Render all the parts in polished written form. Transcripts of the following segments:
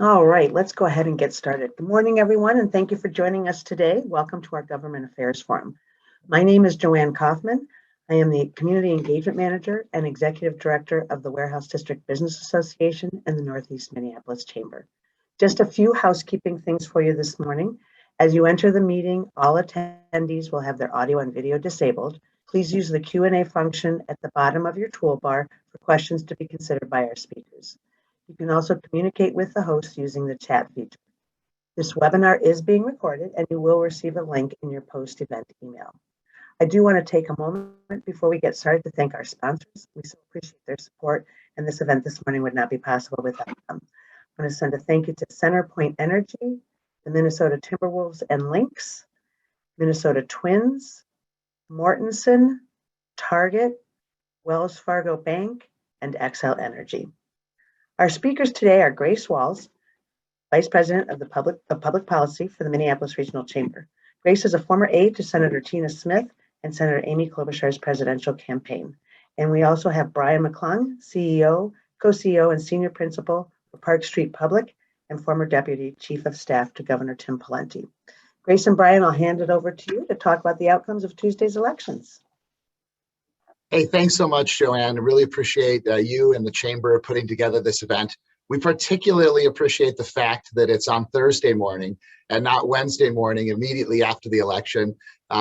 All right, let's go ahead and get started. Good morning, everyone, and thank you for joining us today. Welcome to our Government Affairs Forum. My name is Joanne Kaufman. I am the Community Engagement Manager and Executive Director of the Warehouse District Business Association and the Northeast Minneapolis Chamber. Just a few housekeeping things for you this morning. As you enter the meeting, all attendees will have their audio and video disabled. Please use the Q&A function at the bottom of your toolbar for questions to be considered by our speakers. You can also communicate with the host using the chat feature. This webinar is being recorded and you will receive a link in your post-event email. I do want to take a moment before we get started to thank our sponsors. We so appreciate their support, and this event this morning would not be possible without them. I want to send a thank you to CenterPoint Energy, the Minnesota Timberwolves and Lynx, Minnesota Twins, Mortenson, Target, Wells Fargo Bank, and Xcel Energy. Our speakers today are Grace Walls, Vice President of Public Policy for the Minneapolis Regional Chamber. Grace is a former aide to Senator Tina Smith and Senator Amy Klobuchar's presidential campaign. And we also have Brian McClung, CEO, co-CEO, and Senior Principal for Park Street Public and former Deputy Chief of Staff to Governor Tim Pawlenty. Grace and Brian, I'll hand it over to you to talk about the outcomes of Tuesday's elections. Hey, thanks so much, Joanne. I really appreciate you and the Chamber putting together this event. We particularly appreciate the fact that it's on Thursday morning and not Wednesday morning immediately after the election,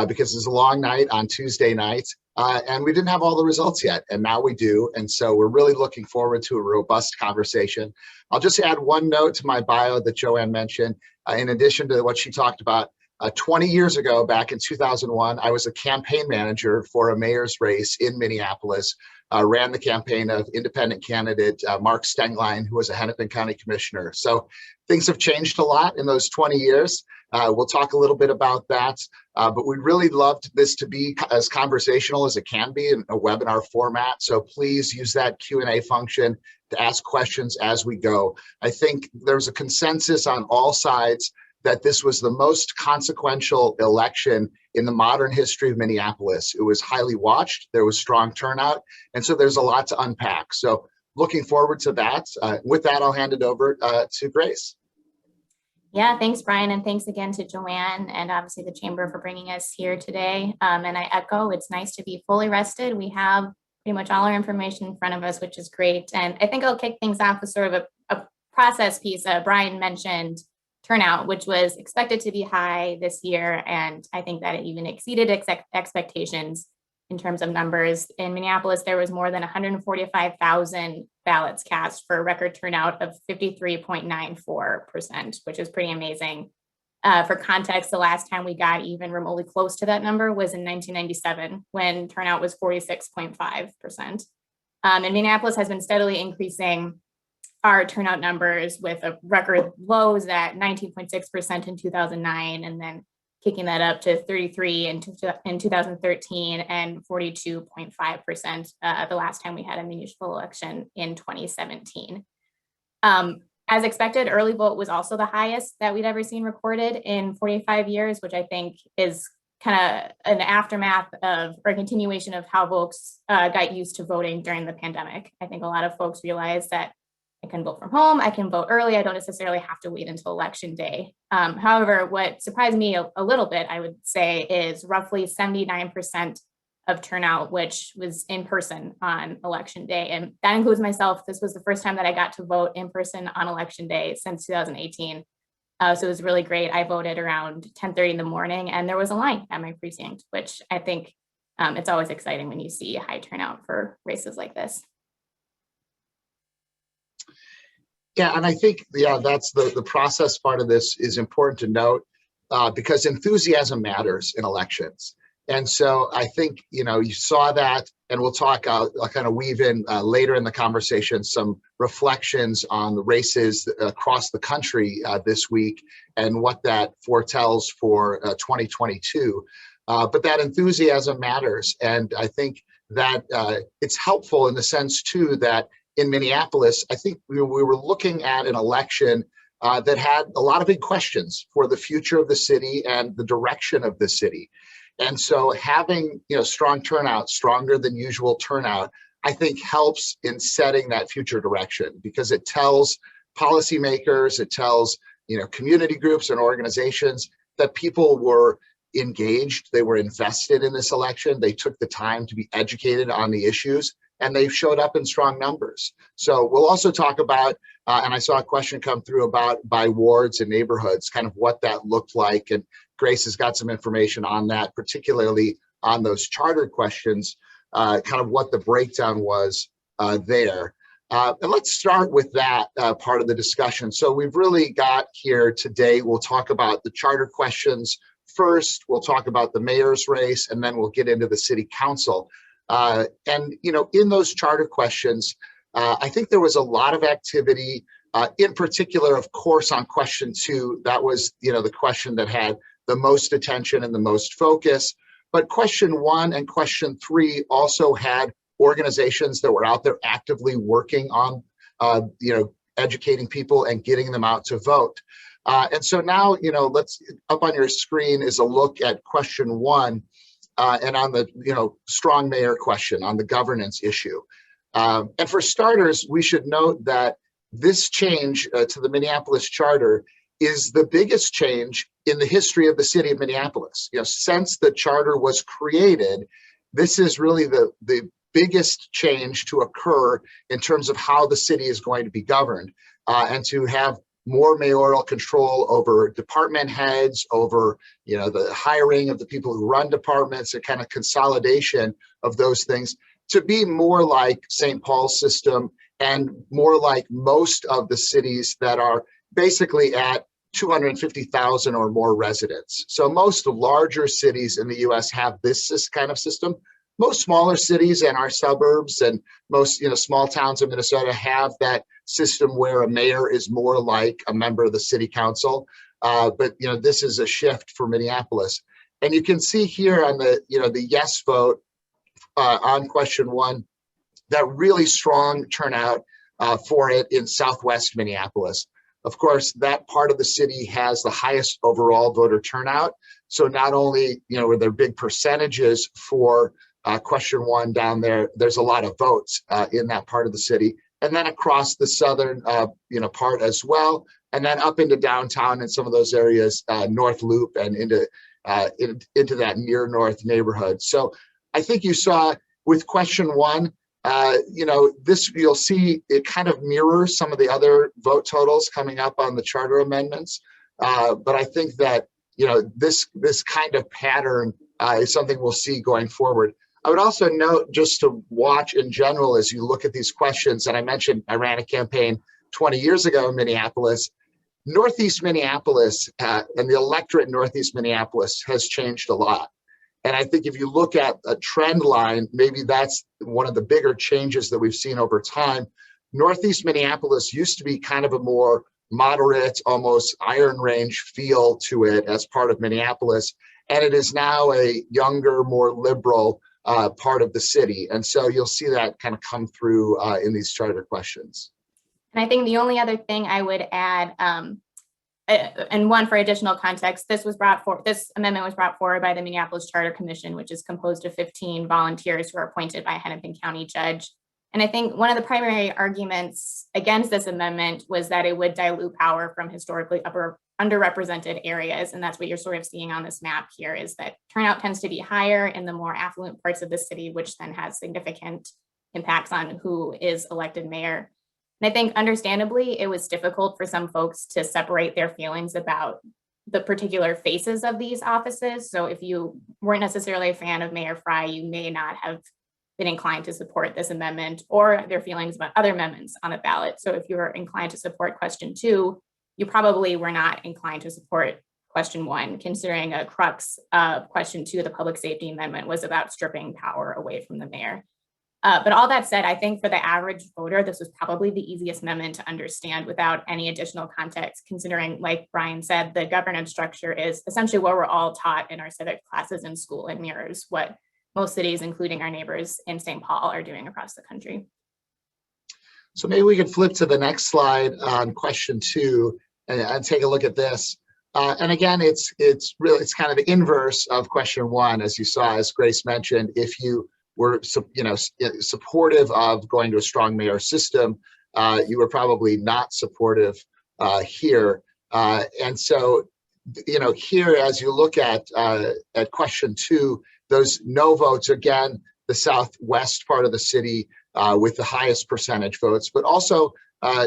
because it's a long night on Tuesday night, and we didn't have all the results yet, and now we do. And so we're really looking forward to a robust conversation. I'll just add one note to my bio that Joanne mentioned, in addition to what she talked about. 20 years ago, back in 2001, I was a campaign manager for a mayor's race in Minneapolis, ran the campaign of independent candidate Mark Stenglein, who was a Hennepin County commissioner. So things have changed a lot in those 20 years. We'll talk a little bit about that, but we really loved this to be as conversational as it can be in a webinar format. So please use that Q&A function to ask questions as we go. I think there's a consensus on all sides that this was the most consequential election in the modern history of Minneapolis. It was highly watched, there was strong turnout, and so there's a lot to unpack. So looking forward to that. With that, I'll hand it over to Grace. Yeah, thanks, Brian, and thanks again to Joanne and obviously the Chamber for bringing us here today. And I echo, it's nice to be fully rested. We have pretty much all our information in front of us, which is great. And I think I'll kick things off with sort of a process piece. Brian mentioned turnout, which was expected to be high this year. And I think that it even exceeded expectations in terms of numbers. In Minneapolis, there was more than 145,000 ballots cast for a record turnout of 53.94%, which is pretty amazing. For context, the last time we got even remotely close to that number was in 1997, when turnout was 46.5%. And Minneapolis has been steadily increasing our turnout numbers with a record lows at 19.6% in 2009, and then kicking that up to 33 in 2013 and 42.5% the last time we had a municipal election in 2017. As expected, early vote was also the highest that we'd ever seen recorded in 45 years, which I think is kind of an aftermath of or a continuation of how folks got used to voting during the pandemic. I think a lot of folks realized that I can vote from home, I can vote early, I don't necessarily have to wait until election day. However, what surprised me a little bit, I would say, is roughly 79% of turnout, which was in person on election day. And that includes myself. This was the first time that I got to vote in person on election day since 2018. So it was really great. I voted around 10:30 in the morning and there was a line at my precinct, which I think it's always exciting when you see high turnout for races like this. Yeah, and I think, that's the process part of this is important to note because enthusiasm matters in elections. And so I think, you saw that, and we'll talk, I'll kind of weave in later in the conversation some reflections on the races across the country this week and what that foretells for 2022. But that enthusiasm matters. And I think that it's helpful in the sense, too, that in Minneapolis, I think we were looking at an election that had a lot of big questions for the future of the city and the direction of the city. And so having strong turnout, stronger than usual turnout, I think helps in setting that future direction because it tells policymakers, it tells community groups and organizations that people were engaged, they were invested in this election, they took the time to be educated on the issues, and they showed up in strong numbers. So we'll also talk about, and I saw a question come through about by wards and neighborhoods, kind of what that looked like, and Grace has got some information on that, particularly on those charter questions, kind of what the breakdown was there. And let's start with that part of the discussion. So we've really got here today, we'll talk about the charter questions first, we'll talk about the mayor's race, and then we'll get into the city council. And in those charter questions, I think there was a lot of activity, in particular, of course, on question 2. That was the question that had the most attention and the most focus. But question 1 and question 3 also had organizations that were out there actively working on, educating people and getting them out to vote. And so now, let's, up on your screen is a look at question 1 and on the, strong mayor question on the governance issue. And for starters, we should note that this change to the Minneapolis Charter is the biggest change in the history of the city of Minneapolis. Since the charter was created, this is really the biggest change to occur in terms of how the city is going to be governed, and to have more mayoral control over department heads, over the hiring of the people who run departments, a kind of consolidation of those things, to be more like St. Paul's system and more like most of the cities that are basically at 250,000 or more residents. So most larger cities in the US have this kind of system. Most smaller cities and our suburbs and most small towns in Minnesota have that system where a mayor is more like a member of the city council. But this is a shift for Minneapolis. And you can see here on the the yes vote on question 1, that really strong turnout for it in Southwest Minneapolis. Of course, that part of the city has the highest overall voter turnout. So not only were there big percentages for question 1 down there, there's a lot of votes in that part of the city, and then across the southern part as well, and then up into downtown and some of those areas, North Loop and into that near north neighborhood. So I think you saw with question 1, this, you'll see it kind of mirrors some of the other vote totals coming up on the charter amendments. But I think that this kind of pattern is something we'll see going forward. I would also note, just to watch in general as you look at these questions, and I mentioned I ran a campaign 20 years ago in Minneapolis. Northeast Minneapolis and the electorate in Northeast Minneapolis has changed a lot. And I think if you look at a trend line, maybe that's one of the bigger changes that we've seen over time. Northeast Minneapolis used to be kind of a more moderate, almost Iron Range feel to it as part of Minneapolis. And it is now a younger, more liberal part of the city. And so you'll see that kind of come through in these charter questions. And I think the only other thing I would add, and one for additional context, this amendment was brought forward by the Minneapolis Charter Commission, which is composed of 15 volunteers who are appointed by a Hennepin County judge. And I think one of the primary arguments against this amendment was that it would dilute power from historically underrepresented areas. And that's what you're sort of seeing on this map here, is that turnout tends to be higher in the more affluent parts of the city, which then has significant impacts on who is elected mayor. And I think understandably, it was difficult for some folks to separate their feelings about the particular faces of these offices. So if you weren't necessarily a fan of Mayor Fry, you may not have been inclined to support this amendment, or their feelings about other amendments on the ballot. So if you were inclined to support question 2, you probably were not inclined to support question 1, considering a crux of question 2, the public safety amendment, was about stripping power away from the mayor. But all that said, I think for the average voter, this was probably the easiest amendment to understand without any additional context, considering, like Brian said, the governance structure is essentially what we're all taught in our civic classes in school and mirrors what most cities, including our neighbors in St. Paul, are doing across the country. So maybe we could flip to the next slide on question 2 and take a look at this. And again, it's kind of the inverse of question 1, as you saw, as Grace mentioned. If you were supportive of going to a strong mayor system, you were probably not supportive here. And so, here, as you look at question 2, those no votes, again, the southwest part of the city with the highest percentage votes, but also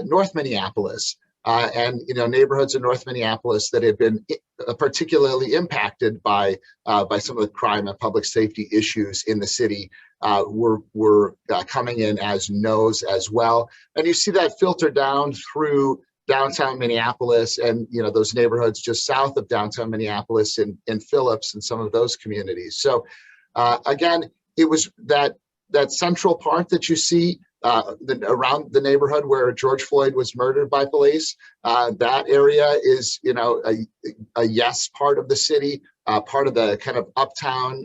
North Minneapolis and neighborhoods in North Minneapolis that have been particularly impacted by some of the crime and public safety issues in the city were coming in as no's as well. And you see that filter down through downtown Minneapolis and those neighborhoods just south of downtown Minneapolis in Phillips and some of those communities. So again, it was that central part that you see around the neighborhood where George Floyd was murdered by police. That area is a yes part of the city, part of the kind of uptown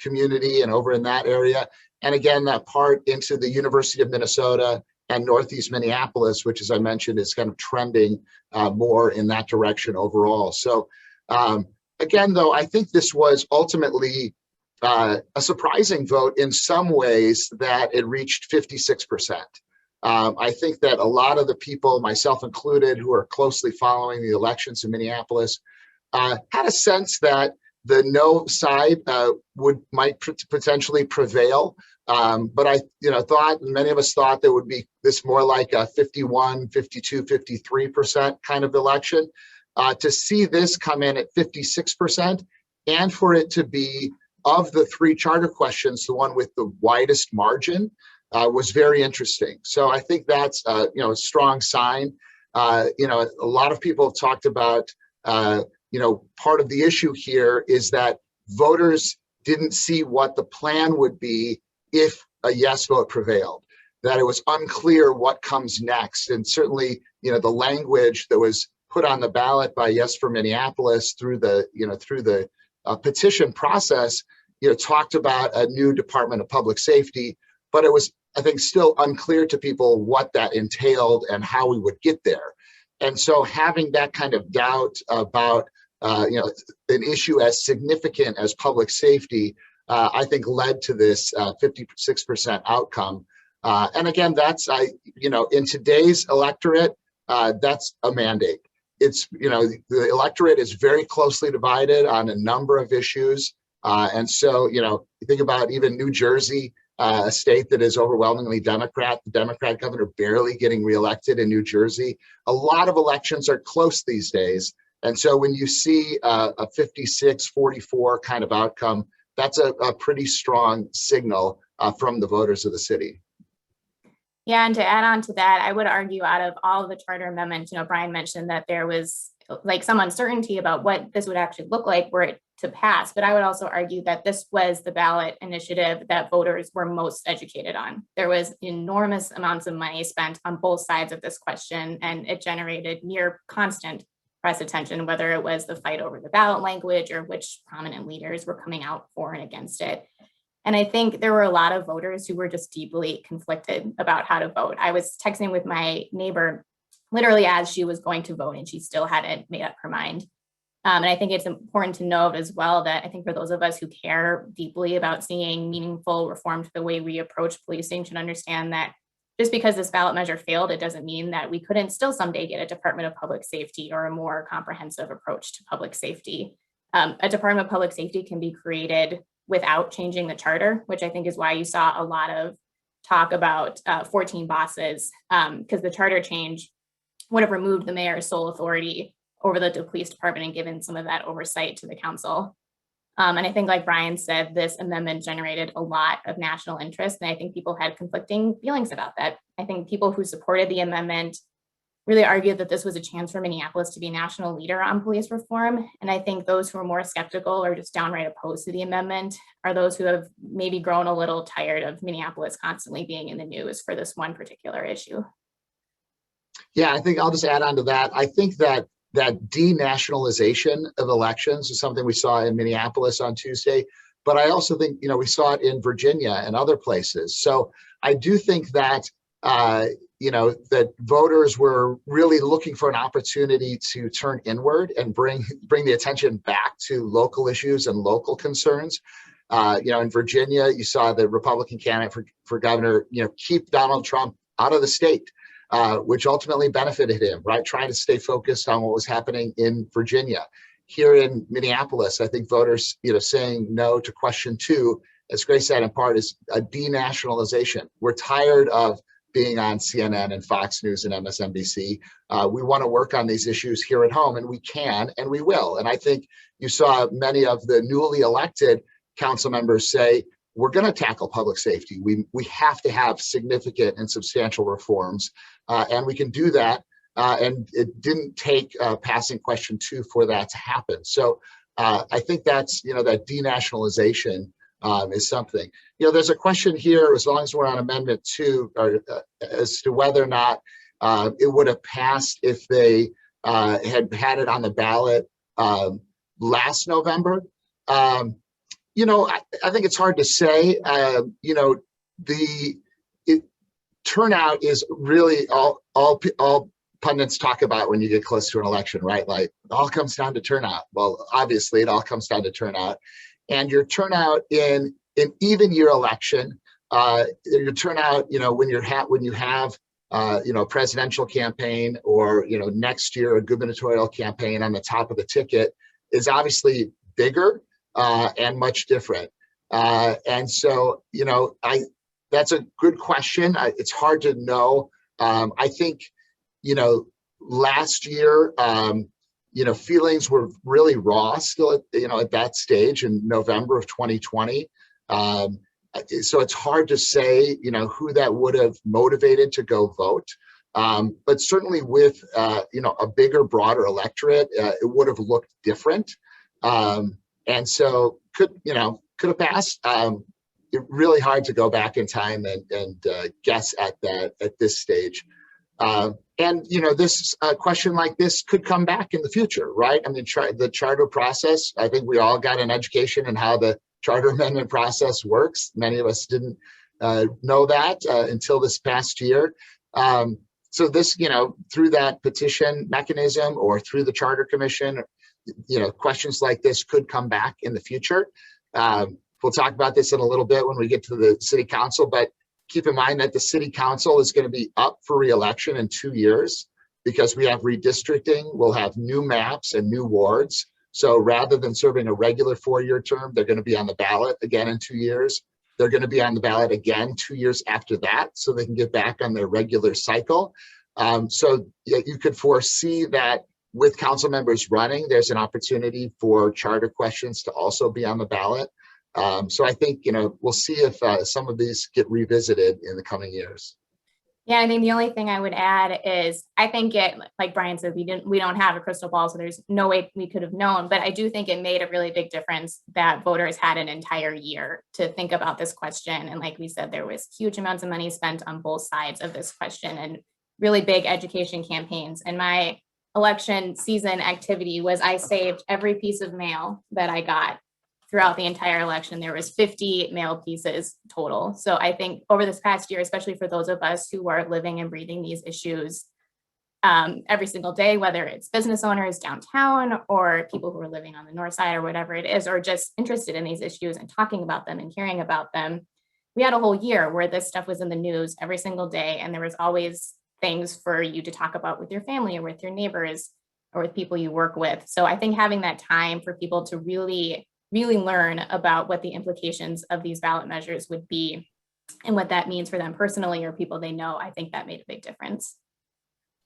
community and over in that area. And again, that part into the University of Minnesota and Northeast Minneapolis, which, as I mentioned, is kind of trending more in that direction overall. So again, though, I think this was ultimately a surprising vote in some ways that it reached 56%. I think that a lot of the people, myself included, who are closely following the elections in Minneapolis, had a sense that the no side might potentially prevail. But I thought, many of us thought there would be this more like a 51, 52, 53% kind of election. To see this come in at 56% and for it to be, of the 3 charter questions, the one with the widest margin was very interesting. So I think that's a strong sign. A lot of people have talked about part of the issue here is that voters didn't see what the plan would be if a yes vote prevailed, that it was unclear what comes next. And certainly, the language that was put on the ballot by Yes for Minneapolis through the petition process, talked about a new Department of Public Safety, but it was, I think, still unclear to people what that entailed and how we would get there. And so having that kind of doubt about, an issue as significant as public safety, I think led to this 56% outcome. And again, that's, in today's electorate, that's a mandate. It's, the electorate is very closely divided on a number of issues. And so, you think about even New Jersey, a state that is overwhelmingly Democrat, the Democrat governor barely getting reelected in New Jersey. A lot of elections are close these days. And so when you see a 56-44 kind of outcome, that's a pretty strong signal from the voters of the city. Yeah, and to add on to that, I would argue out of all of the charter amendments, Brian mentioned that there was like some uncertainty about what this would actually look like were it to pass. But I would also argue that this was the ballot initiative that voters were most educated on. There was enormous amounts of money spent on both sides of this question, and it generated near constant press attention, whether it was the fight over the ballot language or which prominent leaders were coming out for and against it. And I think there were a lot of voters who were just deeply conflicted about how to vote. I was texting with my neighbor literally as she was going to vote, and she still hadn't made up her mind. And I think it's important to note as well that I think for those of us who care deeply about seeing meaningful reform to the way we approach policing should understand that just because this ballot measure failed, it doesn't mean that we couldn't still someday get a Department of Public Safety or a more comprehensive approach to public safety. A Department of Public Safety can be created without changing the charter, which I think is why you saw a lot of talk about 14 bosses, because the charter change would have removed the mayor's sole authority over the police department and given some of that oversight to the council. And I think, like Brian said, this amendment generated a lot of national interest, and I think people had conflicting feelings about that. I think people who supported the amendment really argued that this was a chance for Minneapolis to be a national leader on police reform. And I think those who are more skeptical or just downright opposed to the amendment are those who have maybe grown a little tired of Minneapolis constantly being in the news for this one particular issue. Yeah, I think I'll just add on to that. I think that denationalization of elections is something we saw in Minneapolis on Tuesday, but I also think, we saw it in Virginia and other places. So I do think that, that voters were really looking for an opportunity to turn inward and bring the attention back to local issues and local concerns. In Virginia, you saw the Republican candidate for governor, keep Donald Trump out of the state. which ultimately benefited him, right? Trying to stay focused on what was happening in Virginia. Here in Minneapolis, I think voters, saying no to question 2, as Grace said, in part, is a denationalization. We're tired of being on CNN and Fox News and MSNBC. We want to work on these issues here at home, and we can, and we will. And I think you saw many of the newly elected council members say, we're going to tackle public safety. We have to have significant and substantial reforms, and we can do that. And it didn't take passing question 2 for that to happen. So I think that's, that denationalization is something. There's a question here, as long as we're on Amendment 2, as to whether or not it would have passed if they had had it on the ballot last November. I think it's hard to say. Turnout is really all pundits talk about when you get close to an election, right? Like, it all comes down to turnout. Well, obviously, it all comes down to turnout. And your turnout in an even year election, your turnout, when you have a presidential campaign, or next year a gubernatorial campaign on the top of the ticket, is obviously bigger and much different. And so, that's a good question. It's hard to know. I think, last year, feelings were really raw still at that stage in November of 2020. So it's hard to say, who that would have motivated to go vote. But certainly with, a bigger, broader electorate, it would have looked different. And so could have passed. It's really hard to go back in time and guess at this stage. And this question like this could come back in the future, right? I mean, the charter process, I think we all got an education in how the charter amendment process works. Many of us didn't know that until this past year. So this, through that petition mechanism or through the Charter Commission, questions like this could come back in the future. We'll talk about this in a little bit when we get to the city council, but keep in mind that the city council is going to be up for re-election in 2 years because we have redistricting. We'll have new maps and new wards. So rather than serving a regular 4-year term, they're going to be on the ballot again in 2 years. They're going to be on the ballot again 2 years after that, so they can get back on their regular cycle. So you could foresee that with council members running, there's an opportunity for charter questions to also be on the ballot. So I think, we'll see if some of these get revisited in the coming years. Yeah, I think the only thing I would add is I think like Brian said, we don't have a crystal ball, so there's no way we could have known. But I do think it made a really big difference that voters had an entire year to think about this question. And like we said, there was huge amounts of money spent on both sides of this question and really big education campaigns. And my election season activity was I saved every piece of mail that I got throughout the entire election. There was 50 mail pieces total. So I think over this past year, especially for those of us who are living and breathing these issues every single day, whether it's business owners downtown or people who are living on the north side or whatever it is, or just interested in these issues and talking about them and hearing about them, we had a whole year where this stuff was in the news every single day. And there was always things for you to talk about with your family or with your neighbors or with people you work with. So I think having that time for people to really learn about what the implications of these ballot measures would be and what that means for them personally or people they know, I think that made a big difference.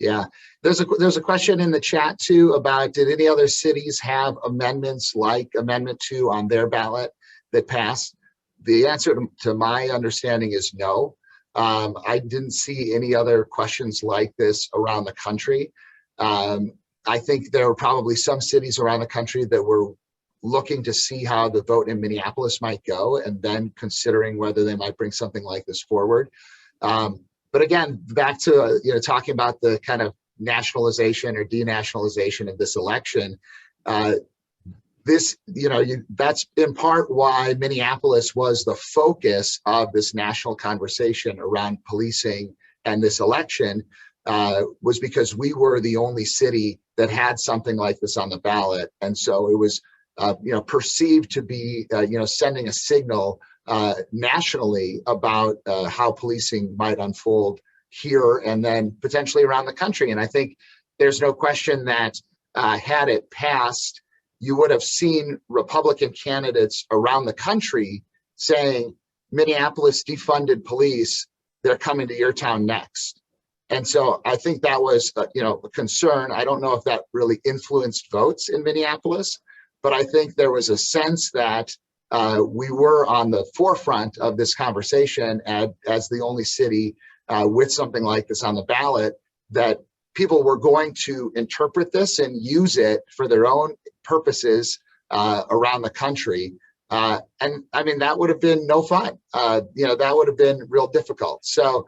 Yeah, there's a question in the chat too about, did any other cities have amendments like Amendment 2 on their ballot that passed? The answer to my understanding is no. I didn't see any other questions like this around the country. I think there were probably some cities around the country that were looking to see how the vote in Minneapolis might go and then considering whether they might bring something like this forward. But again, back to talking about the kind of nationalization or denationalization of this election, that's in part why Minneapolis was the focus of this national conversation around policing and this election, was because we were the only city that had something like this on the ballot. And so it was perceived to be, sending a signal nationally about how policing might unfold here and then potentially around the country. And I think there's no question that had it passed, you would have seen Republican candidates around the country saying, Minneapolis defunded police, they're coming to your town next. And so I think that was, a concern. I don't know if that really influenced votes in Minneapolis, but I think there was a sense that we were on the forefront of this conversation as the only city with something like this on the ballot, that people were going to interpret this and use it for their own purposes around the country. And I mean, that would have been no fun. That would have been real difficult. So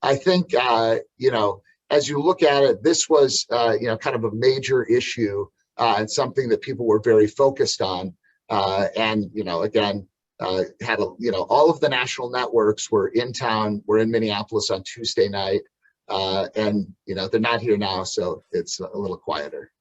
I think, as you look at it, this was, kind of a major issue and something that people were very focused on. And, again, had all of the national networks were in town, were in Minneapolis on Tuesday night. And, they're not here now, so it's a little quieter.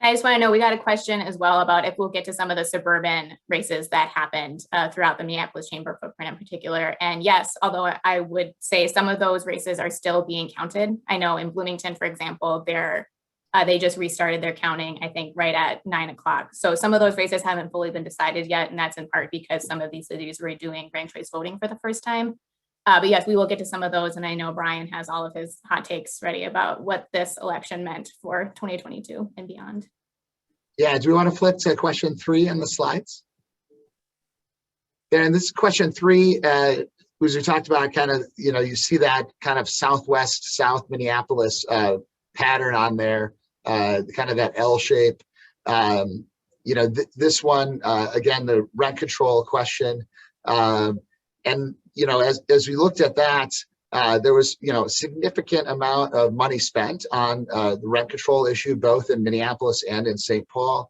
I just want to know, we got a question as well about if we'll get to some of the suburban races that happened throughout the Minneapolis Chamber footprint in particular. And yes, although I would say some of those races are still being counted. I know in Bloomington, for example, they just restarted their counting, I think, right at 9 o'clock. So some of those races haven't fully been decided yet. And that's in part because some of these cities were doing ranked choice voting for the first time. But yes, we will get to some of those. And I know Brian has all of his hot takes ready about what this election meant for 2022 and beyond. Yeah, do we want to flip to question 3 in the slides? And this is question 3, as we talked about, kind of, you see that kind of southwest, South Minneapolis pattern on there, kind of that L shape. This one, again, the rent control question. And, as we looked at that, there was, a significant amount of money spent on the rent control issue, both in Minneapolis and in St. Paul.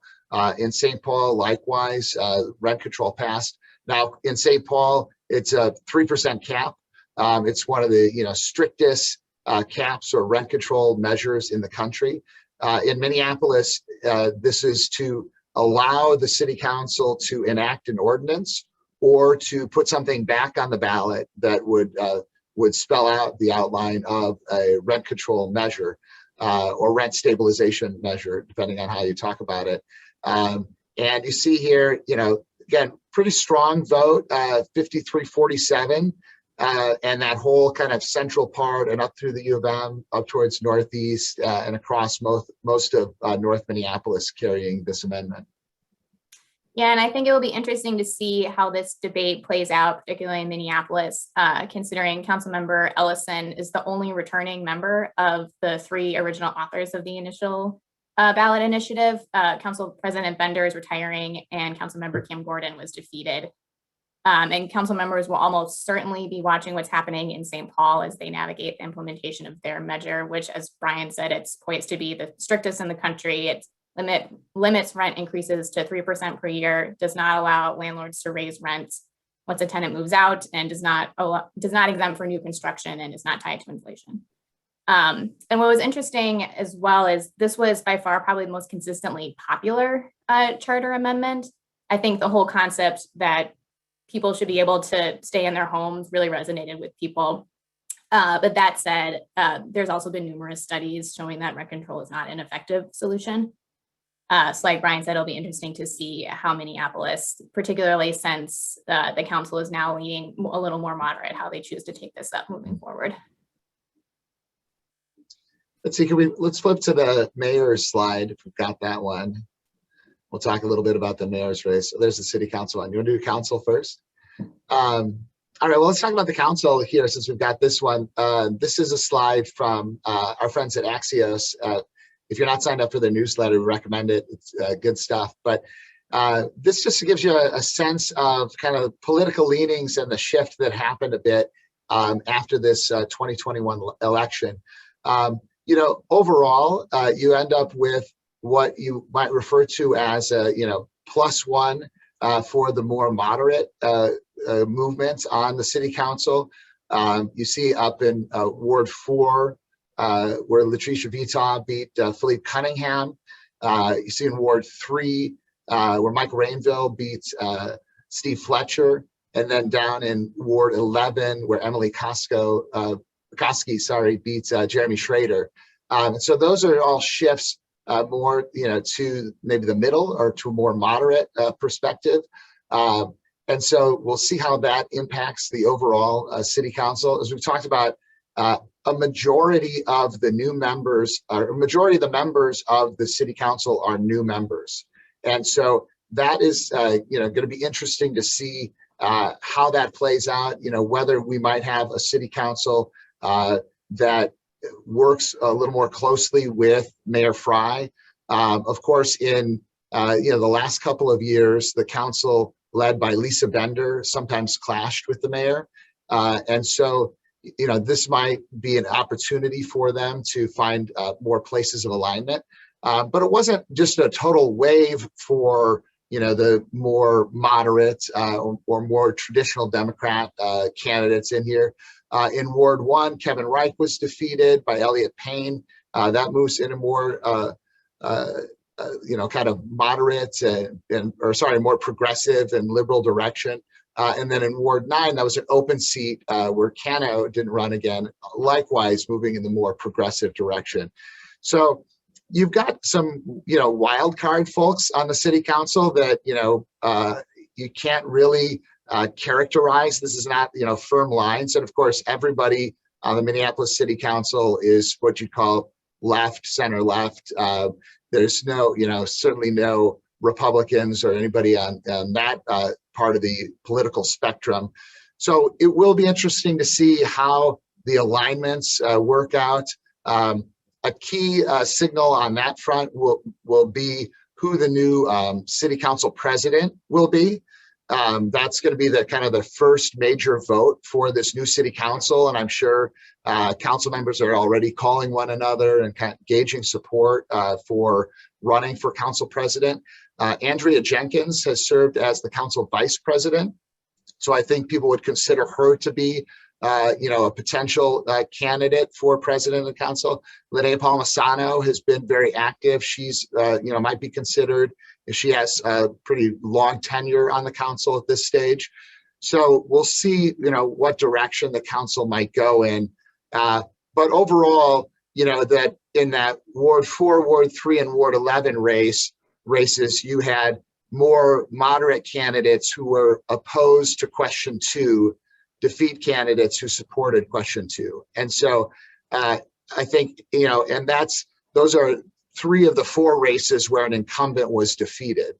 In St. Paul, likewise, rent control passed. Now, in St. Paul, it's a 3% cap. It's one of the, strictest caps or rent control measures in the country. In Minneapolis, this is to allow the city council to enact an ordinance or to put something back on the ballot that would spell out the outline of a rent control measure or rent stabilization measure, depending on how you talk about it. And you see here, again, pretty strong vote, 53-47, and that whole kind of central part and up through the U of M, up towards Northeast and across most of North Minneapolis carrying this amendment. Yeah, and I think it will be interesting to see how this debate plays out, particularly in Minneapolis, considering Councilmember Ellison is the only returning member of the 3 original authors of the initial ballot initiative. Council President Bender is retiring, and Councilmember Kim Gordon was defeated. And council members will almost certainly be watching what's happening in St. Paul as they navigate the implementation of their measure, which, as Brian said, it's poised to be the strictest in the country. It's limits rent increases to 3% per year, does not allow landlords to raise rents once a tenant moves out, and does not exempt for new construction, and is not tied to inflation. And what was interesting as well is this was by far probably the most consistently popular charter amendment. I think the whole concept that people should be able to stay in their homes really resonated with people. But that said, there's also been numerous studies showing that rent control is not an effective solution. So like Brian said, it'll be interesting to see how Minneapolis, particularly since the council is now leaning a little more moderate, how they choose to take this up moving forward. Let's see, let's flip to the mayor's slide if we've got that one. We'll talk a little bit about the mayor's race. So there's the city council one. You want to do council first? All right, well, let's talk about the council here since we've got this one. This is a slide from our friends at Axios. If you're not signed up for the newsletter, we recommend it. It's good stuff. But this just gives you a sense of kind of political leanings and the shift that happened a bit after this 2021 election. Overall, you end up with what you might refer to as a, +1 for the more moderate movements on the city council. You see up in Ward 4, where Latricia Vitaw beat Philippe Cunningham. You see in Ward 3, where Mike Rainville beats Steve Fletcher. And then down in Ward 11, where Emily Costco beats Jeremy Schrader. So those are all shifts more, to maybe the middle or to a more moderate perspective. And so we'll see how that impacts the overall city council. As we've talked about, a majority of the new members, or a majority of the members of the city council are new members. And so that is, going to be interesting to see how that plays out, whether we might have a city council that works a little more closely with Mayor Fry. Of course, in the last couple of years, the council led by Lisa Bender sometimes clashed with the mayor. And so, this might be an opportunity for them to find more places of alignment. But it wasn't just a total wave for, the more moderate or more traditional Democrat candidates in here. In Ward 1, Kevin Reich was defeated by Elliott Payne. That moves in a more, kind of moderate more progressive and liberal direction. And then in Ward 9, that was an open seat where Cano didn't run again, likewise moving in the more progressive direction. So you've got some, wild card folks on the city council that, you can't really characterize. This is not, firm lines. And of course, everybody on the Minneapolis City Council is what you call left, center left. There's no, certainly no Republicans or anybody on that part of the political spectrum. So it will be interesting to see how the alignments work out. A key signal on that front will be who the new city council president will be. That's going to be the kind of the first major vote for this new city council. And I'm sure council members are already calling one another and kind of gauging support for running for council president. Andrea Jenkins has served as the council vice president. So I think people would consider her to be a potential candidate for president of the council. Linnea Palmisano has been very active. She's, might be considered. She has a pretty long tenure on the council at this stage. So we'll see, what direction the council might go in. But overall, that in that Ward 4, Ward 3, and Ward 11 races, you had more moderate candidates who were opposed to question 2 defeat candidates who supported question 2. And so I think, and those are 3 of the 4 races where an incumbent was defeated.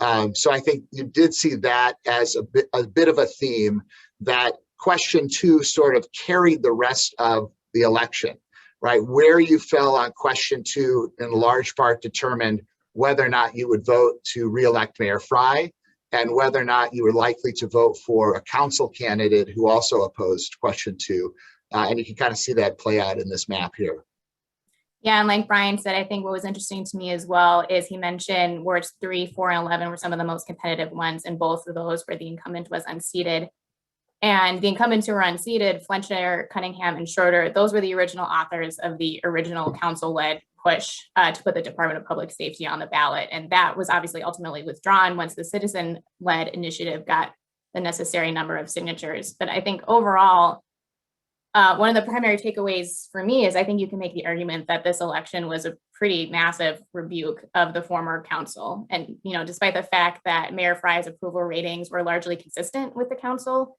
So I think you did see that as a bit of a theme, that question 2 sort of carried the rest of the election, right? Where you fell on question 2 in large part determined whether or not you would vote to reelect Mayor Fry, and whether or not you were likely to vote for a council candidate who also opposed question 2. And you can kind of see that play out in this map here. Yeah, and like Brian said, I think what was interesting to me as well is he mentioned wards 3, 4, and 11 were some of the most competitive ones, and both of those where the incumbent was unseated. And the incumbents who were unseated, Fletcher, Cunningham, and Schroeder, those were the original authors of the original council-led push to put the Department of Public Safety on the ballot. And that was obviously ultimately withdrawn once the citizen-led initiative got the necessary number of signatures. But I think overall, one of the primary takeaways for me is I think you can make the argument that this election was a pretty massive rebuke of the former council. And, despite the fact that Mayor Fry's approval ratings were largely consistent with the council,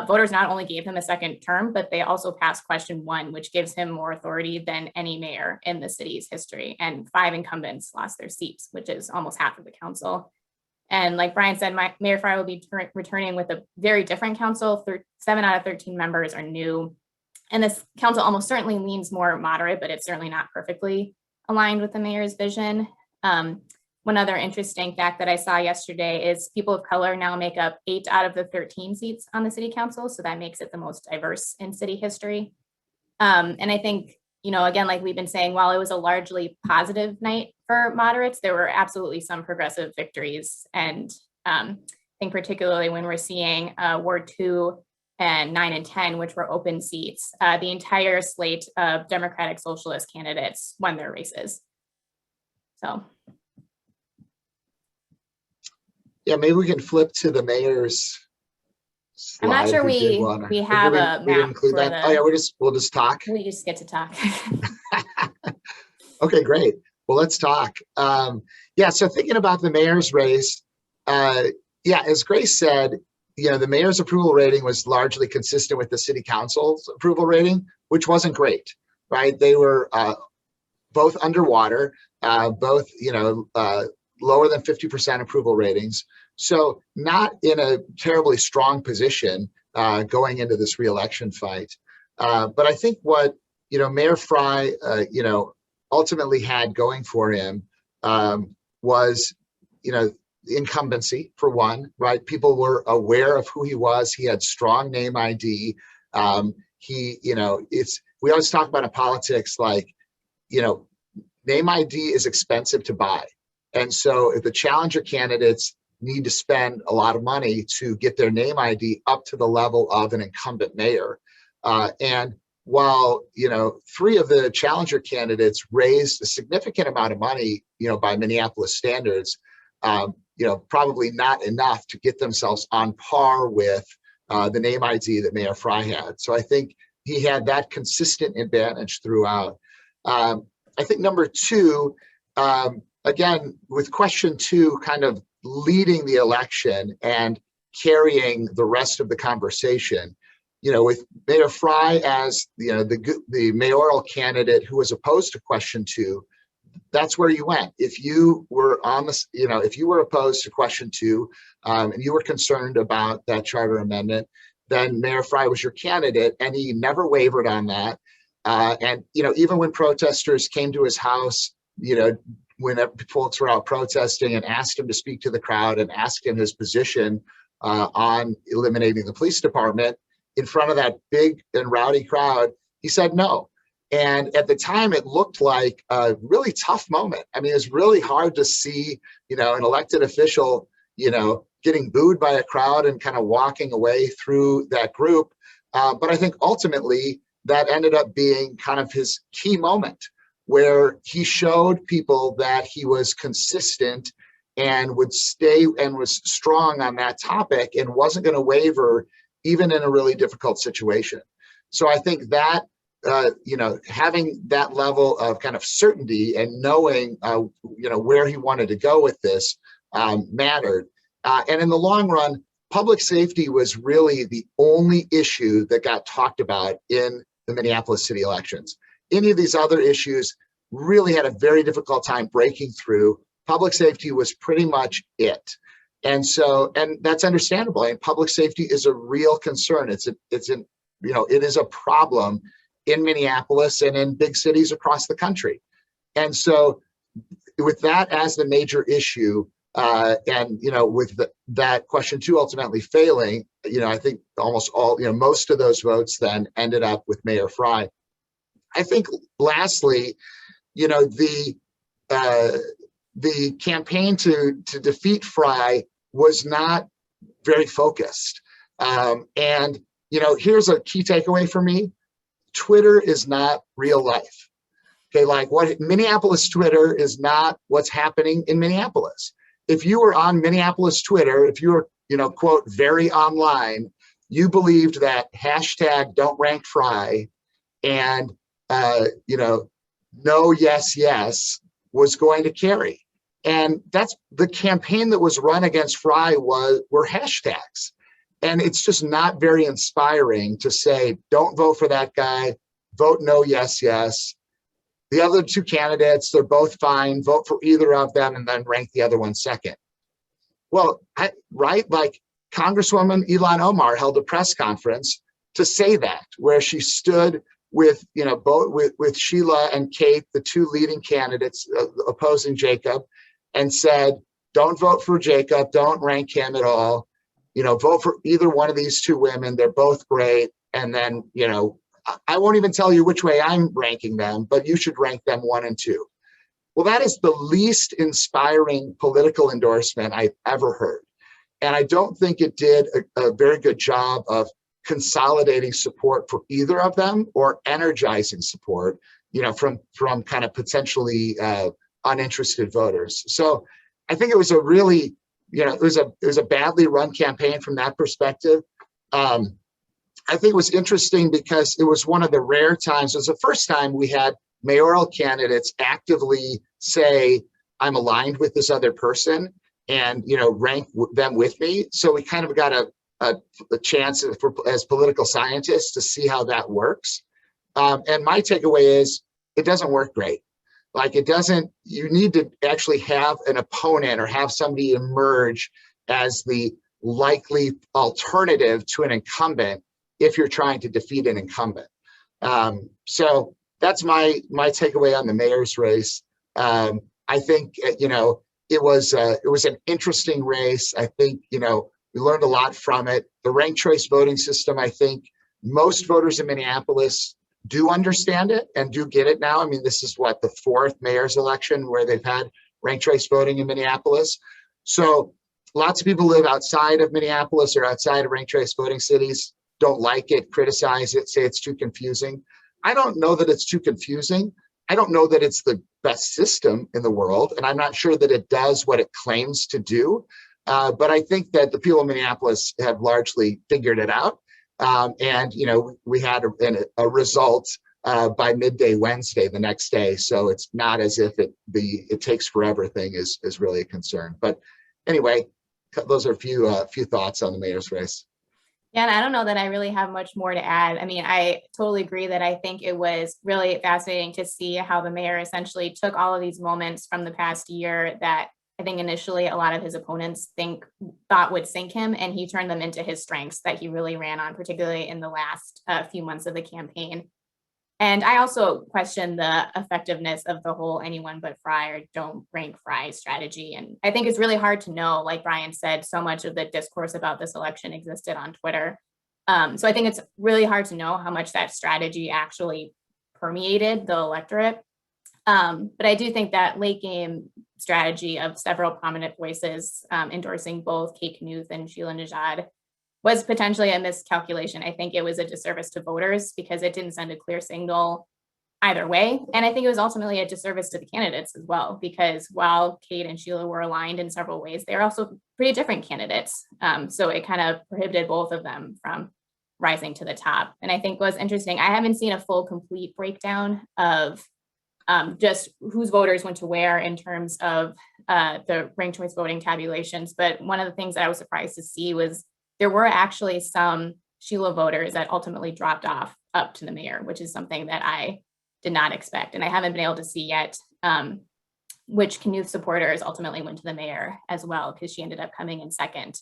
voters not only gave him a second term, but they also passed question 1, which gives him more authority than any mayor in the city's history. And 5 incumbents lost their seats, which is almost half of the council. And like Brian said, Mayor Fry will be returning with a very different council. 7 out of 13 members are new. And this council almost certainly leans more moderate, but it's certainly not perfectly aligned with the mayor's vision. One other interesting fact that I saw yesterday is people of color now make up 8 out of the 13 seats on the city council. So that makes it the most diverse in city history. And I think, again, like we've been saying, while it was a largely positive night for moderates, there were absolutely some progressive victories. And I think particularly when we're seeing Ward 2 and 9 and 10, which were open seats, the entire slate of Democratic Socialist candidates won their races. So. Yeah, maybe we can flip to the mayor's I'm not slide sure if did we one. have a We didn't map include for that. Oh yeah, we'll just talk. we just get to talk. Okay, great. Well, let's talk. Yeah, so thinking about the mayor's race, yeah, as Grace said, the mayor's approval rating was largely consistent with the city council's approval rating, which wasn't great, right? They were both underwater, both, lower than 50% approval ratings. So not in a terribly strong position going into this reelection fight. But I think what, Mayor Fry, ultimately had going for him was, incumbency for one, right? People were aware of who he was. He had strong name ID. We always talk about in politics, like, name ID is expensive to buy. And so if the challenger candidates need to spend a lot of money to get their name ID up to the level of an incumbent mayor. And while, 3 of the challenger candidates raised a significant amount of money, by Minneapolis standards, probably not enough to get themselves on par with the name ID that Mayor Fry had. So I think he had that consistent advantage throughout. I think number 2, again, with question 2 kind of leading the election and carrying the rest of the conversation, with Mayor Fry as the mayoral candidate who was opposed to question 2, that's where you went. If you were on this, if you were opposed to question 2 and you were concerned about that charter amendment, then Mayor Fry was your candidate, and he never wavered on that. And even when protesters came to his house, when folks were out protesting and asked him to speak to the crowd and asked him his position on eliminating the police department in front of that big and rowdy crowd, he said no. And at the time, it looked like a really tough moment. I mean, it was really hard to see, an elected official, getting booed by a crowd and kind of walking away through that group. But I think ultimately that ended up being kind of his key moment, where he showed people that he was consistent and would stay and was strong on that topic and wasn't going to waver even in a really difficult situation. So I think that, having that level of kind of certainty and knowing, where he wanted to go with this mattered. And in the long run, public safety was really the only issue that got talked about in the Minneapolis city elections. Any of these other issues really had a very difficult time breaking through. Public safety was pretty much it. And that's understandable. And public safety is a real concern. It is a problem in Minneapolis and in big cities across the country. And so with that as the major issue, and with that question 2 ultimately failing, I think almost all, most of those votes then ended up with Mayor Fry. I think lastly, the campaign to defeat Fry was not very focused. And here's a key takeaway for me: Twitter is not real life. Okay, like what Minneapolis Twitter is not what's happening in Minneapolis. If you were on Minneapolis Twitter, if you were, quote, very online, you believed that hashtag don't rank Fry and, no, yes, yes was going to carry. And that's the campaign that was run against Fry were hashtags. And it's just not very inspiring to say, don't vote for that guy, vote no, yes, yes. The other 2 candidates, they're both fine, vote for either of them and then rank the other one second. Well, right, like Congresswoman Ilhan Omar held a press conference to say that, where she stood with, both with Sheila and Kate, the 2 leading candidates opposing Jacob, and said, don't vote for Jacob, don't rank him at all, vote for either one of these 2 women, they're both great. And then, I won't even tell you which way I'm ranking them, but you should rank them 1 and 2. Well, that is the least inspiring political endorsement I've ever heard. And I don't think it did a very good job of consolidating support for either of them or energizing support, from kind of potentially uninterested voters. So I think it was a really, it was a badly run campaign from that perspective. I think it was interesting because it was one of the rare times, it was the first time we had mayoral candidates actively say, I'm aligned with this other person and, rank them with me. So we kind of got a chance as political scientists to see how that works. And my takeaway is it doesn't work great. Like it doesn't, you need to actually have an opponent or have somebody emerge as the likely alternative to an incumbent if you're trying to defeat an incumbent. So that's my takeaway on the mayor's race. I think, it was an interesting race. I think, we learned a lot from it. The ranked choice voting system, I think most voters in Minneapolis do understand it and do get it now. I mean, this is what, the fourth mayor's election where they've had ranked choice voting in Minneapolis. So lots of people live outside of Minneapolis or outside of ranked choice voting cities, don't like it, criticize it, say it's too confusing. I don't know that it's too confusing. I don't know that it's the best system in the world, and I'm not sure that it does what it claims to do. But I think that the people in Minneapolis have largely figured it out. And, we had a result by midday Wednesday, the next day. So it's not as if it takes forever thing is really a concern. But anyway, those are a few thoughts on the mayor's race. Yeah, and I don't know that I really have much more to add. I mean, I totally agree that I think it was really fascinating to see how the mayor essentially took all of these moments from the past year that I think initially a lot of his opponents thought would sink him, and he turned them into his strengths that he really ran on, particularly in the last few months of the campaign. And I also question the effectiveness of the whole anyone but Fry or don't rank Fry strategy. And I think it's really hard to know, like Brian said, so much of the discourse about this election existed on Twitter. So I think it's really hard to know how much that strategy actually permeated the electorate. But I do think that late game strategy of several prominent voices endorsing both Kate Knuth and Sheila Nejad was potentially a miscalculation. I think it was a disservice to voters because it didn't send a clear signal either way. And I think it was ultimately a disservice to the candidates as well, because while Kate and Sheila were aligned in several ways, they're also pretty different candidates. So it kind of prohibited both of them from rising to the top. And I think what's interesting, I haven't seen a full complete breakdown of just whose voters went to where in terms of the ranked choice voting tabulations. But one of the things that I was surprised to see was there were actually some Sheila voters that ultimately dropped off up to the mayor, which is something that I did not expect. And I haven't been able to see yet which Knuth supporters ultimately went to the mayor as well, because she ended up coming in second.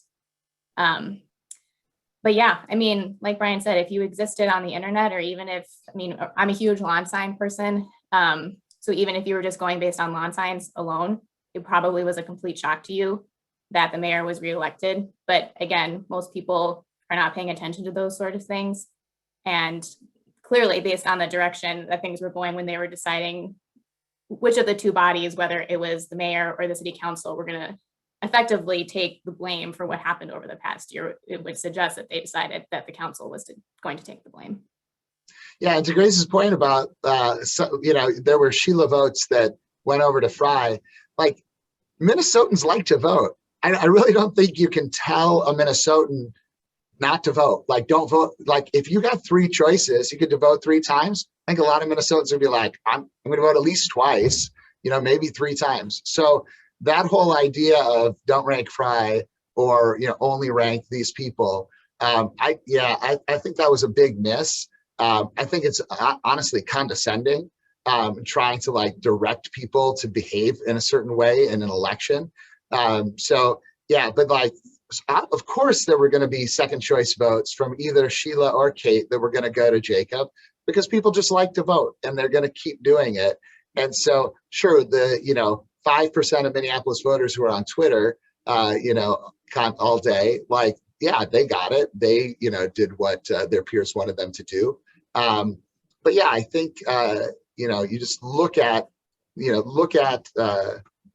But yeah, I mean, like Brian said, if you existed on the internet, or even if, I mean, I'm a huge lawn sign person. So even if you were just going based on lawn signs alone, it probably was a complete shock to you that the mayor was reelected. But again, most people are not paying attention to those sort of things. And clearly, based on the direction that things were going when they were deciding which of the two bodies, whether it was the mayor or the city council, were going to effectively take the blame for what happened over the past year, it would suggest that they decided that the council was going to take the blame. Yeah, and to Grace's point about, there were Sheila votes that went over to Fry. Like, Minnesotans like to vote. I really don't think you can tell a Minnesotan not to vote. Like, don't vote. Like, if you got three choices, you could vote three times. I think a lot of Minnesotans would be like, I'm going to vote at least twice, maybe three times. So that whole idea of don't rank Fry or, only rank these people, I think that was a big miss. I think it's honestly condescending, trying to direct people to behave in a certain way in an election. But of course there were going to be second choice votes from either Sheila or Kate that were going to go to Jacob, because people just like to vote and they're going to keep doing it. And so sure, the 5% of Minneapolis voters who are on Twitter, all day, they got it. They, did what their peers wanted them to do. But yeah, I think, you just look at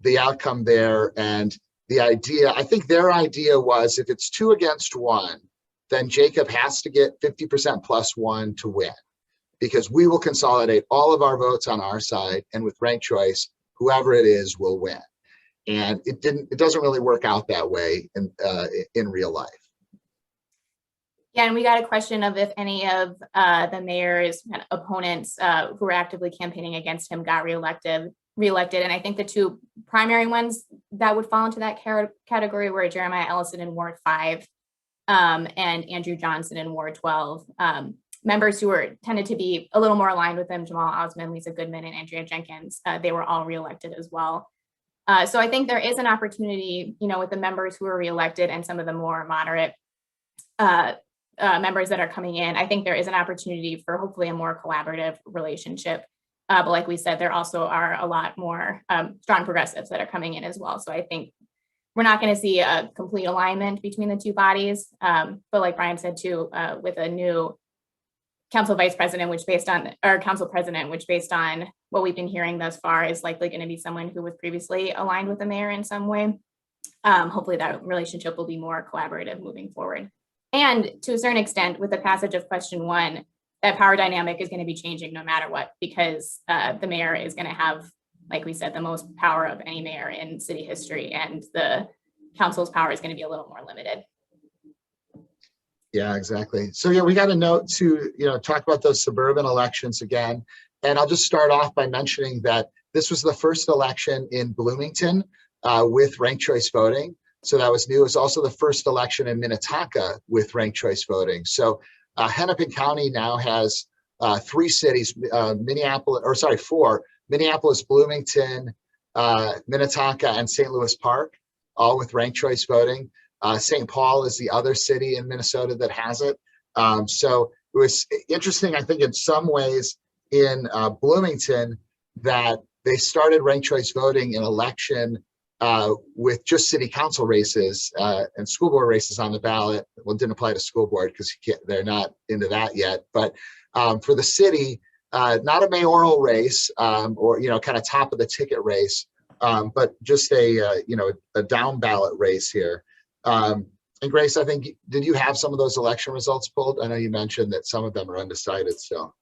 the outcome there, and the idea, I think their idea was if it's 2 against 1, then Jacob has to get 50% plus 1 to win, because we will consolidate all of our votes on our side, and with ranked choice, whoever it is will win. And it doesn't really work out that way in real life. Yeah, and we got a question of if any of the mayor's opponents who were actively campaigning against him got reelected. And I think the two primary ones that would fall into that category were Jeremiah Ellison in Ward 5 and Andrew Johnson in Ward 12. Members who tended to be a little more aligned with them, Jamal Osman, Lisa Goodman, and Andrea Jenkins, they were all reelected as well. So I think there is an opportunity, with the members who are reelected and some of the more moderate members that are coming in. I think there is an opportunity for hopefully a more collaborative relationship. But like we said, there also are a lot more strong progressives that are coming in as well. So I think we're not going to see a complete alignment between the two bodies. But like Brian said too, with a new council president, which based on what we've been hearing thus far is likely going to be someone who was previously aligned with the mayor in some way. Hopefully that relationship will be more collaborative moving forward. And to a certain extent, with the passage of question 1, that power dynamic is going to be changing no matter what, because the mayor is going to have, like we said, the most power of any mayor in city history, and the council's power is going to be a little more limited. Yeah, exactly. So yeah, we got a note to talk about those suburban elections again, and I'll just start off by mentioning that this was the first election in Bloomington with ranked choice voting. So that was new. It was also the first election in Minnetonka with ranked choice voting. So Hennepin County now has 3 cities, 4, Minneapolis, Bloomington, Minnetonka, and St. Louis Park, all with ranked choice voting. St. Paul is the other city in Minnesota that has it. So it was interesting, I think, in some ways in Bloomington that they started ranked choice voting in election with just city council races and school board races on the ballot. Well, it didn't apply to school board because they're not into that yet. But for the city, not a mayoral race or kind of top of the ticket race, but just a down ballot race here. And Grace, I think, did you have some of those election results pulled? I know you mentioned that some of them are undecided still.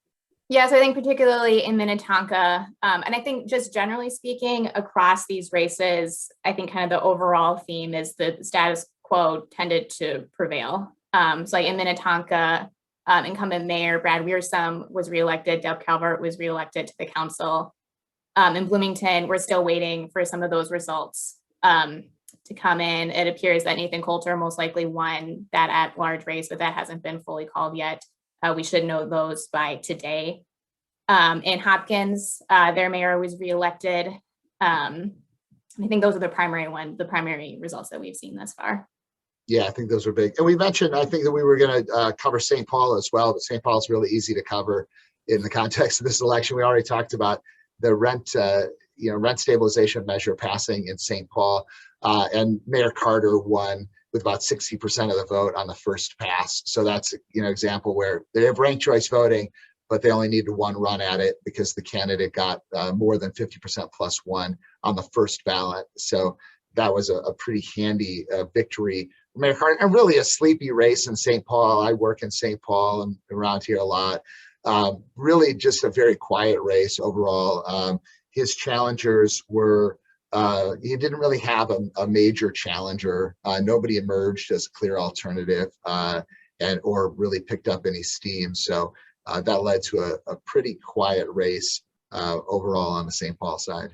Yes, I think particularly in Minnetonka, and I think just generally speaking across these races, I think kind of the overall theme is the status quo tended to prevail. So like in Minnetonka, incumbent mayor Brad Wiersum was reelected, Deb Calvert was reelected to the council. In Bloomington, we're still waiting for some of those results to come in. It appears that Nathan Coulter most likely won that at-large race, but that hasn't been fully called yet. We should know those by today. In Hopkins, their mayor was reelected. I think those are the primary results that we've seen thus far. Yeah, I think those are big. And we mentioned, I think, that we were going to cover St. Paul as well, but St. Paul is really easy to cover in the context of this election. We already talked about the rent stabilization measure passing in St. Paul, and Mayor Carter won with about 60% of the vote on the first pass. So that's an example where they have ranked choice voting, but they only needed one run at it because the candidate got more than 50% plus one on the first ballot. So that was a pretty handy victory for Mayor Carter, and really a sleepy race in St. Paul. I work in St. Paul and around here a lot. Really just a very quiet race overall. His challengers were, he didn't really have a major challenger. Nobody emerged as a clear alternative or really picked up any steam. So that led to a pretty quiet race overall on the St. Paul side.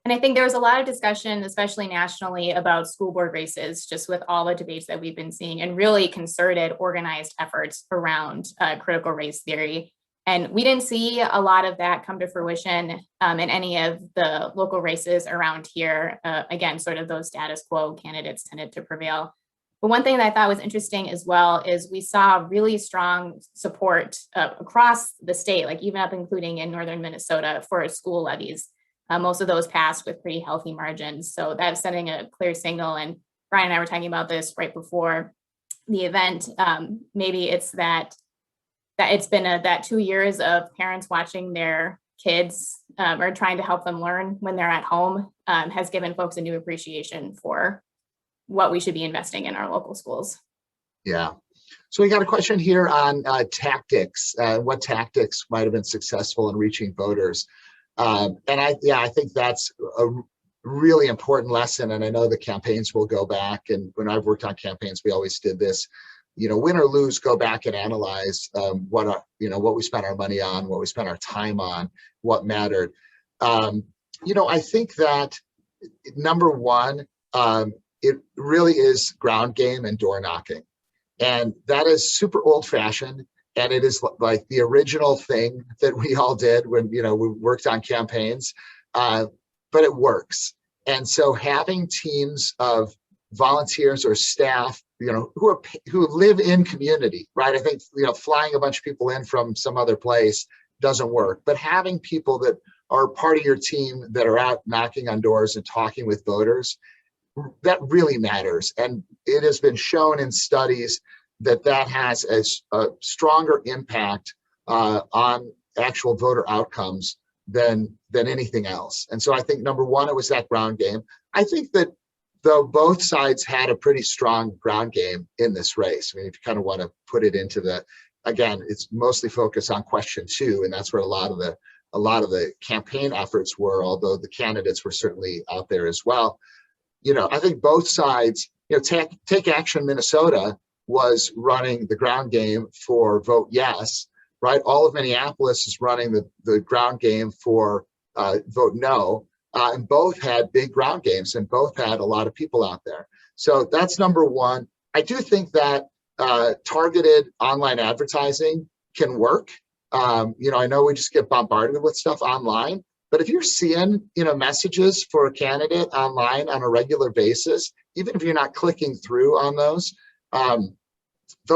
And I think there was a lot of discussion, especially nationally, about school board races, just with all the debates that we've been seeing, and really concerted, organized efforts around critical race theory. And we didn't see a lot of that come to fruition in any of the local races around here. Again, sort of those status quo candidates tended to prevail. But one thing that I thought was interesting as well is we saw really strong support across the state, like even up including in northern Minnesota, for school levies. Most of those passed with pretty healthy margins. So that's sending a clear signal. And Brian and I were talking about this right before the event. Maybe it's that it's been that 2 years of parents watching their kids or trying to help them learn when they're at home has given folks a new appreciation for what we should be investing in our local schools. Yeah. So we got a question here on tactics, what tactics might have been successful in reaching voters. And I think that's a really important lesson. And I know the campaigns will go back. And when I've worked on campaigns, we always did this. win or lose, go back and analyze what we spent our money on, what we spent our time on, what mattered. I think that number one, it really is ground game and door knocking. And that is super old fashioned. And it is like the original thing that we all did when, we worked on campaigns, but it works. And so having teams of volunteers or staff, who live in community, right? I think, flying a bunch of people in from some other place doesn't work, but having people that are part of your team that are out knocking on doors and talking with voters, that really matters. And it has been shown in studies that has a stronger impact on actual voter outcomes than anything else. And so I think number one, it was that ground game. I think that though both sides had a pretty strong ground game in this race. I mean, if you kind of want to put it into again, it's mostly focused on question 2, and that's where a lot of the campaign efforts were, although the candidates were certainly out there as well. I think both sides, Take Action Minnesota was running the ground game for vote yes, right? All of Minneapolis is running the ground game for vote no. And both had big ground games and both had a lot of people out there. So that's number one. I do think that targeted online advertising can work. I know we just get bombarded with stuff online, but if you're seeing, messages for a candidate online on a regular basis, even if you're not clicking through on those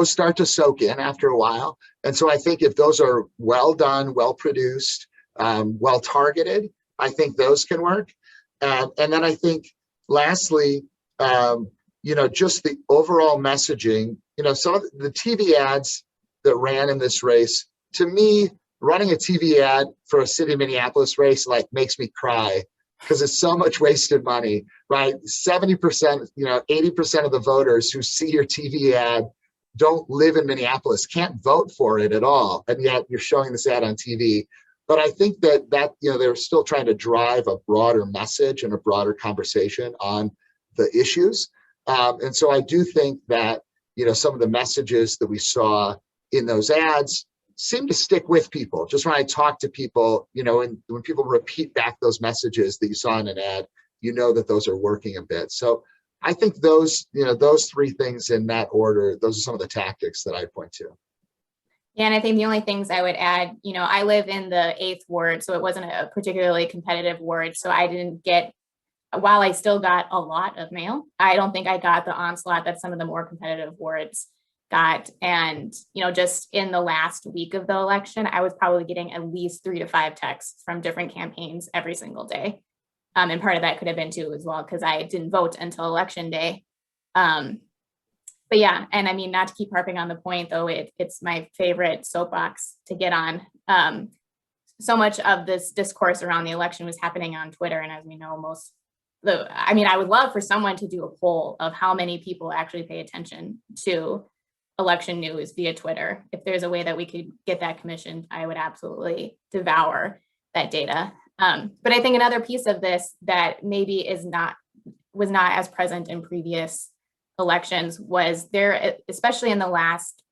start to soak in after a while. And so I think if those are well done, well produced, well targeted, I think those can work. And then I think lastly, just the overall messaging, some of the TV ads that ran in this race, to me, running a TV ad for a city of Minneapolis race makes me cry because it's so much wasted money, right? 70%, 80% of the voters who see your TV ad don't live in Minneapolis, can't vote for it at all. And yet you're showing this ad on TV. But I think that they're still trying to drive a broader message and a broader conversation on the issues. And so I do think that, some of the messages that we saw in those ads seem to stick with people. Just when I talk to people, and when people repeat back those messages that you saw in an ad, that those are working a bit. So I think those 3 things in that order, those are some of the tactics that I point to. Yeah, and I think the only things I would add, I live in the 8th ward, so it wasn't a particularly competitive ward. So I didn't get, while I still got a lot of mail, I don't think I got the onslaught that some of the more competitive wards got. And, just in the last week of the election, I was probably getting at least 3 to 5 texts from different campaigns every single day. And part of that could have been too as well, because I didn't vote until election day. But yeah, and I mean, not to keep harping on the point, though, it's my favorite soapbox to get on. So much of this discourse around the election was happening on Twitter. And as we know, I would love for someone to do a poll of how many people actually pay attention to election news via Twitter. If there's a way that we could get that commissioned, I would absolutely devour that data. But I think another piece of this that maybe was not as present in previous elections was there, especially in the last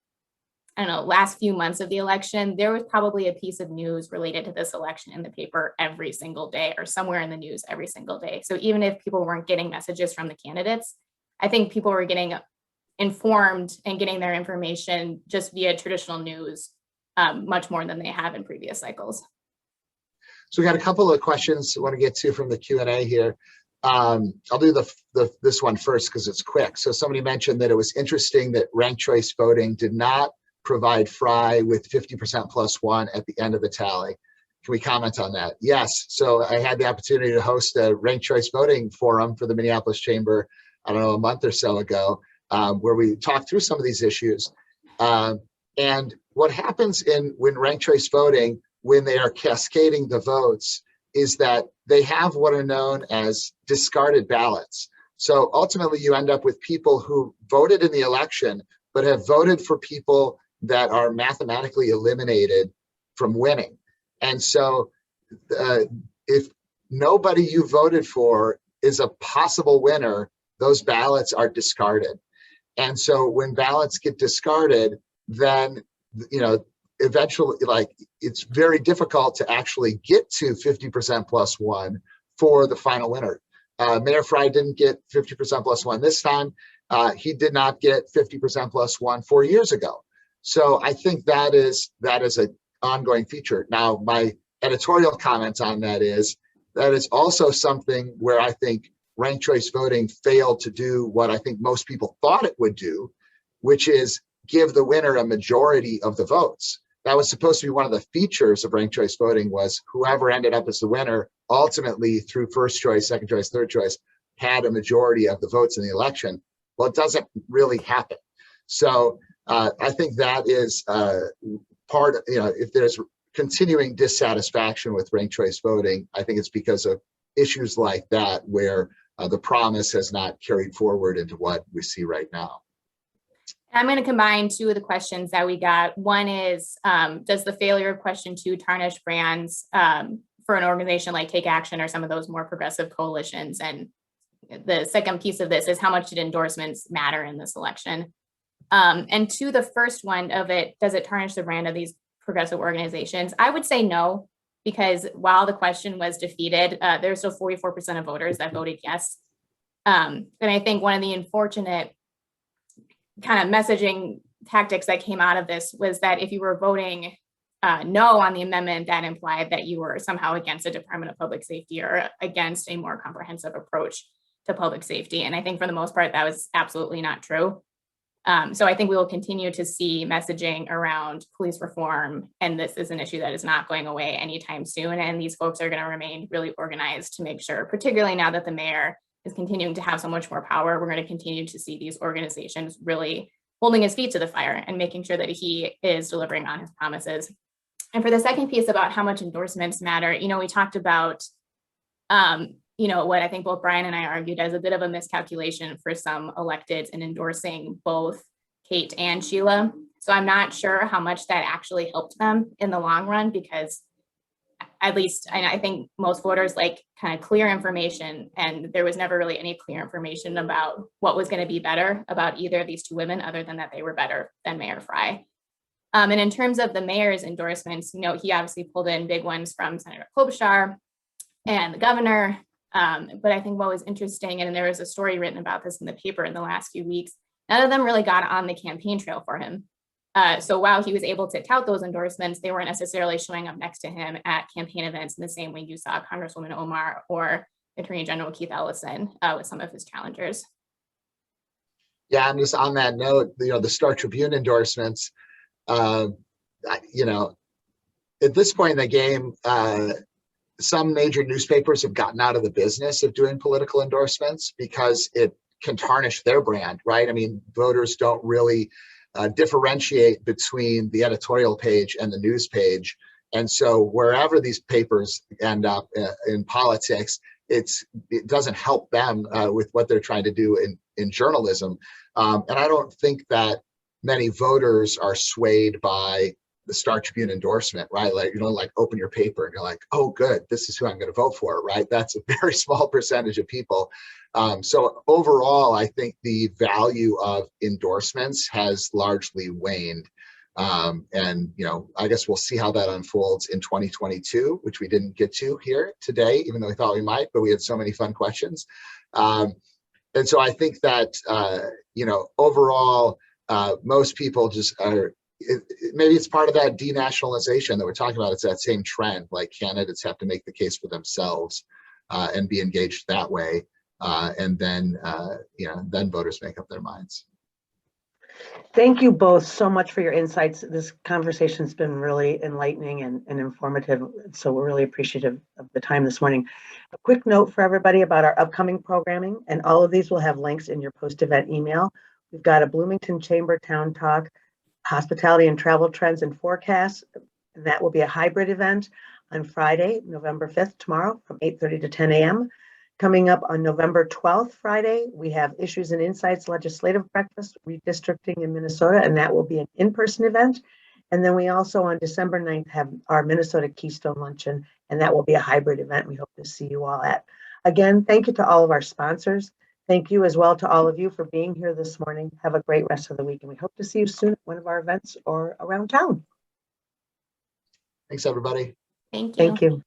few months of the election, there was probably a piece of news related to this election in the paper every single day or somewhere in the news every single day. So even if people weren't getting messages from the candidates, I think people were getting informed and getting their information just via traditional news much more than they have in previous cycles. So we got a couple of questions I want to get to from the Q&A here. I'll do this one first because it's quick. So somebody mentioned that it was interesting that ranked choice voting did not provide Fry with 50% plus 1 at the end of the tally. Can we comment on that? Yes. So I had the opportunity to host a ranked choice voting forum for the Minneapolis Chamber, a month or so ago, where we talked through some of these issues. And what happens when ranked choice voting, when they are cascading the votes, is that they have what are known as discarded ballots. So ultimately, you end up with people who voted in the election, but have voted for people that are mathematically eliminated from winning. And so if nobody you voted for is a possible winner, those ballots are discarded. And so when ballots get discarded, then, eventually, like, it's very difficult to actually get to 50% plus one for the final winner. Mayor Fry didn't get 50% plus one this time. He did not get 50% plus one 4 years ago. So I think that is an ongoing feature. Now, my editorial comments on that is also something where I think ranked choice voting failed to do what I think most people thought it would do, which is give the winner a majority of the votes. That was supposed to be one of the features of ranked choice voting, was whoever ended up as the winner ultimately through first choice, second choice, third choice had a majority of the votes in the election. Well, it doesn't really happen. So I think that is part of, if there's continuing dissatisfaction with ranked choice voting, I think it's because of issues like that, where the promise has not carried forward into what we see right now. I'm going to combine two of the questions that we got. One is, does the failure of question 2 tarnish brands for an organization like Take Action or some of those more progressive coalitions? And the second piece of this is, how much did endorsements matter in this election? And to the first one of it, does it tarnish the brand of these progressive organizations? I would say no, because while the question was defeated, there's still 44% of voters that voted yes. And I think one of the unfortunate kind of messaging tactics that came out of this was that if you were voting no on the amendment, that implied that you were somehow against the Department of Public Safety or against a more comprehensive approach to public safety. And I think for the most part, that was absolutely not true. So I think we will continue to see messaging around police reform, and this is an issue that is not going away anytime soon. And these folks are going to remain really organized to make sure, particularly now that the mayor is continuing to have so much more power, we're going to continue to see these organizations really holding his feet to the fire and making sure that he is delivering on his promises. And for the second piece about how much endorsements matter, we talked about, what I think both Brian and I argued as a bit of a miscalculation for some electeds in endorsing both Kate and Sheila. So I'm not sure how much that actually helped them in the long run, because at least I think most voters like kind of clear information, and there was never really any clear information about what was going to be better about either of these two women, other than that they were better than Mayor Fry. And in terms of the mayor's endorsements, he obviously pulled in big ones from Senator Klobuchar and the governor. But I think what was interesting, and there was a story written about this in the paper in the last few weeks, none of them really got on the campaign trail for him. So while he was able to tout those endorsements, they weren't necessarily showing up next to him at campaign events in the same way you saw Congresswoman Omar or Attorney General Keith Ellison with some of his challengers. Yeah, and just on that note, the Star Tribune endorsements, at this point in the game, some major newspapers have gotten out of the business of doing political endorsements because it can tarnish their brand, right? I mean, voters don't really differentiate between the editorial page and the news page. And so wherever these papers end up in politics, it doesn't help them with what they're trying to do in journalism. And I don't think that many voters are swayed by the Star Tribune endorsement, right? Like open your paper and you're like, oh, good, this is who I'm going to vote for, right? That's a very small percentage of people. So overall, I think the value of endorsements has largely waned. And I guess we'll see how that unfolds in 2022, which we didn't get to here today, even though we thought we might, but we had so many fun questions. And so I think that, overall, most people just are, maybe it's part of that denationalization that we're talking about. It's that same trend, like candidates have to make the case for themselves and be engaged that way. And then voters make up their minds. Thank you both so much for your insights. This conversation's been really enlightening and informative. So we're really appreciative of the time this morning. A quick note for everybody about our upcoming programming, and all of these will have links in your post-event email. We've got a Bloomington Chamber Town Talk, Hospitality and Travel Trends and Forecasts. And that will be a hybrid event on Friday, November 5th, tomorrow from 8:30 to 10 a.m. Coming up on November 12th, Friday, we have Issues and Insights Legislative Breakfast, Redistricting in Minnesota, and that will be an in-person event. And then we also on December 9th have our Minnesota Keystone Luncheon, and that will be a hybrid event we hope to see you all at. Again, thank you to all of our sponsors. Thank you as well to all of you for being here this morning. Have a great rest of the week, and we hope to see you soon at one of our events or around town. Thanks, everybody. Thank you. Thank you.